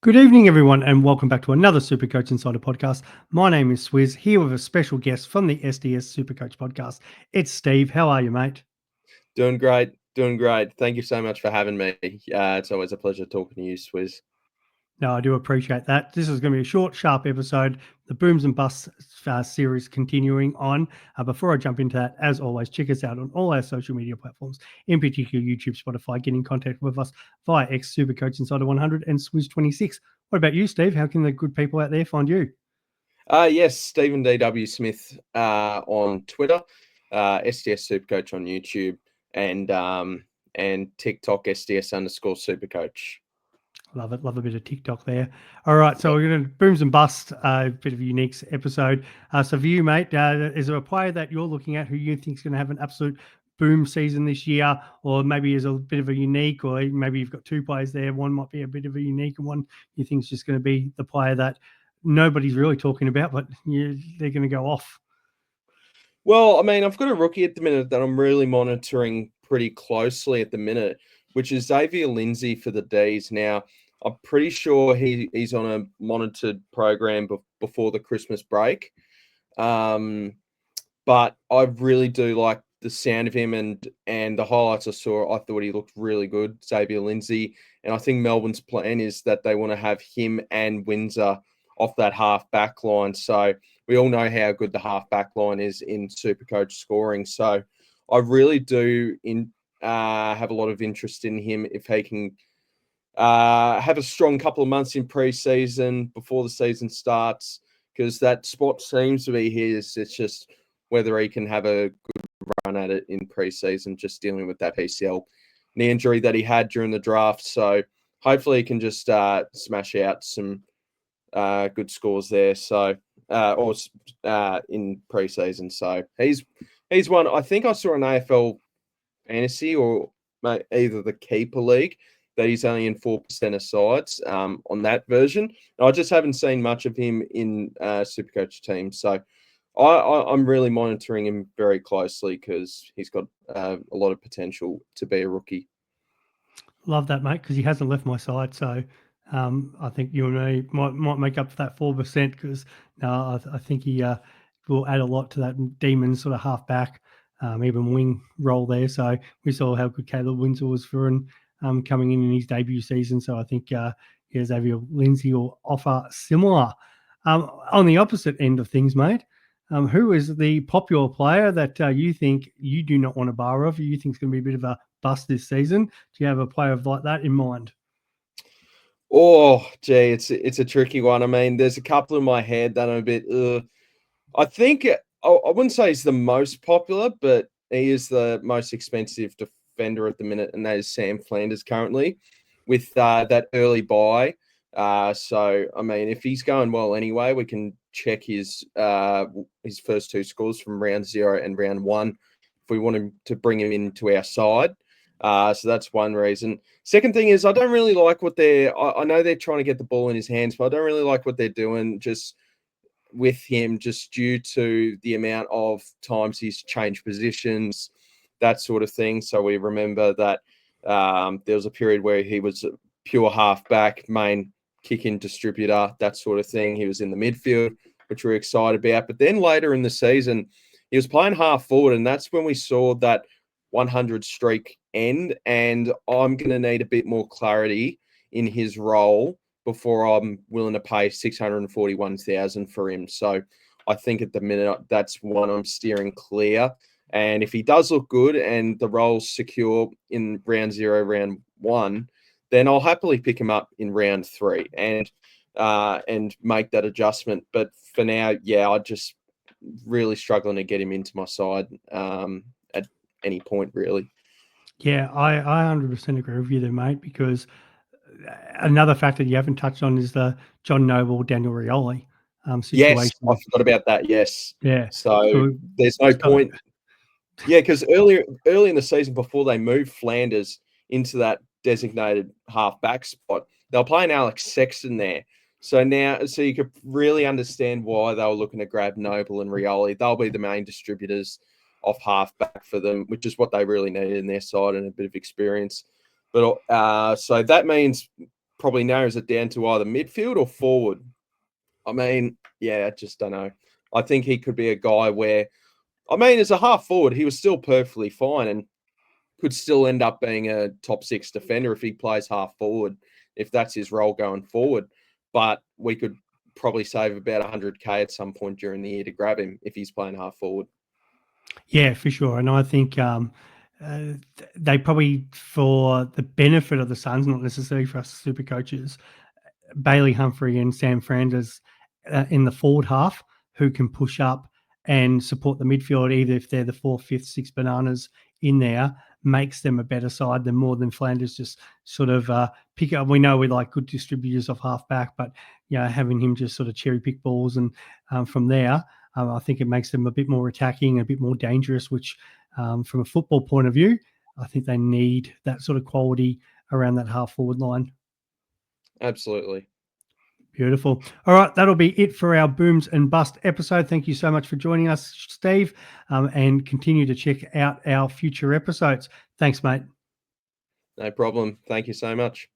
Good evening, everyone, and welcome back to another Supercoach Insider podcast. My name is Swizz, here with a special guest from the SDS Supercoach Podcast. It's Steve. How are you, mate? Doing great, doing great. Thank you so much for having me. It's always a pleasure talking to you, Swizz. No, I do appreciate that. This is going to be a short, sharp episode. The Booms and Busts series continuing on. Before I jump into that, as always, check us out on all our social media platforms, in particular YouTube, Spotify. Get in contact with us via X Supercoach Insider 100 and Swizz 26. What about you, Steve? How can the good people out there find you? Yes, Stephen D.W. Smith on Twitter, SDS Supercoach on YouTube, and TikTok SDS_Supercoach. Love it. Love a bit of TikTok there. All right. So we're going to booms and bust, a bit of a unique episode. So for you, mate, is there a player that you're looking at who you think is going to have an absolute boom season this year, or maybe is a bit of a unique, or maybe you've got two players there. One might be a bit of a unique, and one you think is just going to be the player that nobody's really talking about, but they're going to go off. Well, I mean, I've got a rookie at the minute that I'm really monitoring pretty closely at the minute, which is Xavier Lindsay for the D's. Now, I'm pretty sure he's on a monitored program before the Christmas break. But I really do like the sound of him and the highlights I saw. I thought he looked really good, Xavier Lindsay. And I think Melbourne's plan is that they want to have him and Windsor off that half back line. So we all know how good the half back line is in Supercoach scoring. So I really do have a lot of interest in him if he can have a strong couple of months in pre-season before the season starts, because that spot seems to be his. It's just whether he can have a good run at it in pre-season, just dealing with that PCL knee injury that he had during the draft. So hopefully he can just smash out some good scores there. So in pre-season. So he's one. I think I saw an AFL fantasy or either the keeper league that he's only in 4% of sides on that version. And I just haven't seen much of him in Supercoach teams. So I'm really monitoring him very closely because he's got a lot of potential to be a rookie. Love that, mate, because he hasn't left my side. So I think you and me might make up for that 4% because I think he will add a lot to that Demon sort of half back, even wing role there. So we saw how good Caleb Windsor was for coming in his debut season. So I think Xavier Lindsay will offer similar. On the opposite end of things, mate, who is the popular player that you think you do not want a bar of? You think is going to be a bit of a bust this season? Do you have a player like that in mind? Oh, gee, it's a tricky one. I mean, there's a couple in my head that I'm a bit. I think I wouldn't say he's the most popular, but he is the most expensive defender at the minute, and that is Sam Flanders currently with that early buy. So I mean, if he's going well anyway, we can check his first two scores from round 0 and round 1 if we want him to bring him into our side. So that's one reason. Second thing is I don't really like what I know they're trying to get the ball in his hands, but I don't really like what they're doing just with him, just due to the amount of times he's changed positions, that sort of thing. So we remember that there was a period where he was a pure halfback, main kick-in distributor, that sort of thing. He was in the midfield, which we're excited about. But then later in the season, he was playing half forward, and that's when we saw that 100 streak end. And I'm going to need a bit more clarity in his role before I'm willing to pay $641,000 for him. So I think at the minute that's one I'm steering clear. And if he does look good and the role's secure in round 0, round 1, then I'll happily pick him up in round 3 and make that adjustment. But for now, I'm just really struggling to get him into my side at any point, really. Yeah, I 100% agree with you there, mate, because another factor you haven't touched on is the John Noble, Daniel Rioli situation. Yes, I forgot about that. Yes. Yeah. So there's no point. Yeah, because early in the season, before they moved Flanders into that designated half-back spot, they were playing Alex Sexton there. So you could really understand why they were looking to grab Noble and Rioli. They'll be the main distributors of half-back for them, which is what they really needed in their side and a bit of experience. But so that means probably narrows it down to either midfield or forward. I mean, yeah, I just don't know. I think he could be a guy where, I mean, as a half forward, he was still perfectly fine and could still end up being a top 6 defender if he plays half forward, if that's his role going forward. But we could probably save about 100K at some point during the year to grab him if he's playing half forward. Yeah, for sure. And I think they probably, for the benefit of the Suns, not necessarily for us super coaches, Bailey Humphrey and Sam Franders in the forward half, who can push up and support the midfield, either if they're the 4th, 5th, 6th bananas in there, makes them a better side than more than Flanders just sort of pick up. We know we like good distributors off half back, but having him just sort of cherry pick balls and from there, I think it makes them a bit more attacking, a bit more dangerous, which from a football point of view, I think they need that sort of quality around that half forward line. Absolutely. Beautiful. All right, that'll be it for our Booms and Bust episode. Thank you so much for joining us, Steve, and continue to check out our future episodes. Thanks, mate. No problem. Thank you so much.